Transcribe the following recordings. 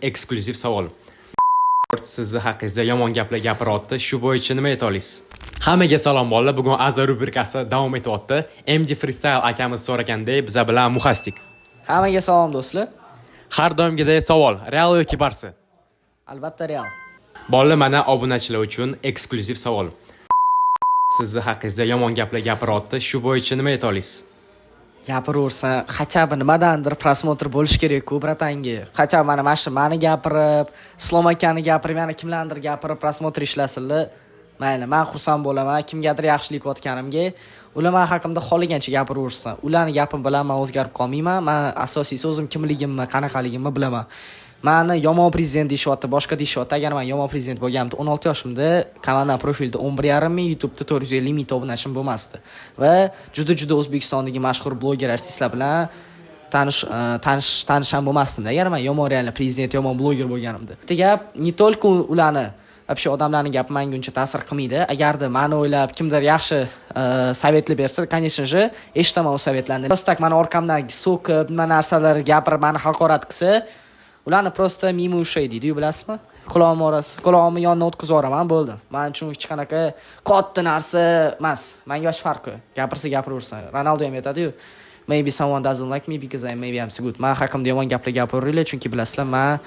Eksklyuziv savol. Sizni haqingizda yomon gaplar gapiryapti. Shu bo'yicha nima ayta olasiz? Hammaga salom bolalar. Bugun Azar rubrikasi davom etyapti. MD Freestyle akamiz so'ragandek, biz bilan Muhassik. Hammaga salom do'stlar. Har doimgidek savol. Real yoki Barsa? Albatta Real. Bolalar, mana obunachilar uchun eksklyuziv savol. Sizni haqingizda yomon gaplar gapiryapti. Shu bo'yicha nima ayta olasiz? Gapiraversa, хотя бы nimadandir prosmotr bo'lish kerak-ku, bratanga. Хотя mana mani gapirib, Islom akani gapirib, yana kimlardir gapirib prosmotr ishlasinlar. Mayli, men xursand bo'laman kimgadir yaxshilik qilayotganimga. Ular men haqimda xoligancha gapiraversin. Ularning gapim bilan men o'zgarib qolmayman. Men asosiysi o'zim kimligimni, qanaqaligimni bilaman. Mani yomon prezident deyishyapti, boshqa deyishyapti. Agar men yomon prezident bo'lganimda 16 yoshimda kanaldan profilda 11,5 ming, YouTube'da 450 ming obunachim bo'lmasdi. Va juda O'zbekistondagi mashhur bloger artistlar bilan tanish ham bo'lmasdim. Agar men yomon real prezident, yomon bloger bo'lganimda. Bitta gap, не только ularni вообще odamlarning gapi menga uncha ta'sir qilmaydi. Agarda meni o'ylab kimdir yaxshi savetlar bersa, конечно же, eshitaman u savetlarni. Просто meni orqamdan so'kib, nima narsalar gapirib, meni haqorat qilsa, ularni просто mimo ushay deydi, bilasizmi? Quloqimni yondan o'tkazib yuboraman, bo'ldi. Men uchun hech qanaqa katta narsa emas. Menga yosh farqi. Gapirsa gapiraversin. Ronaldo ham aytadi-yu, maybe someone doesn't like me because maybe I'm so good. Men haqimda yomon gaplar gapiringlar, chunki bilasizlar, men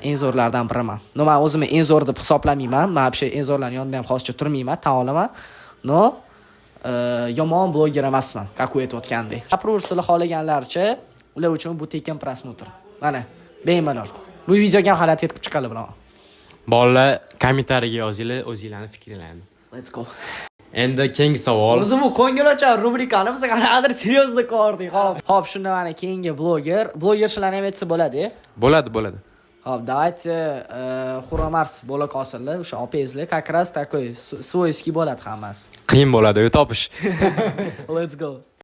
eng zo'rlardan biriman. No, men o'zimni eng zo'r deb hisoblamayman. Men вообще eng zo'rlarning yonida ham hozircha turmayman, tan olaman. No, yomon bloger emasman, как u aytayotgandek. Gapiraversalar xohlaganlarcha, ular uchun bu tekin prosmotr. Mana, bemalol. Bu videoga ham xalat yetib chiqadi bilan. Bolalar, kommentariyaga yozinglar, o'zingizlarning fikrlaringizni. Let's go. Endi keyingi savol. O'zim bu ko'ngilochar rubrikani biz qanaqadir seriozlik qo'rdik. Xo'p, shunda mana keyingi blogerchilarni ham aytsa bo'ladi. Bo'ladi. Xo'p, давайте Xuramars bo'la qolsinlar. O'sha opangizlar как раз такой свойский bo'ladi hammasi. Qiyin bo'ladi-yu topish. Let's go.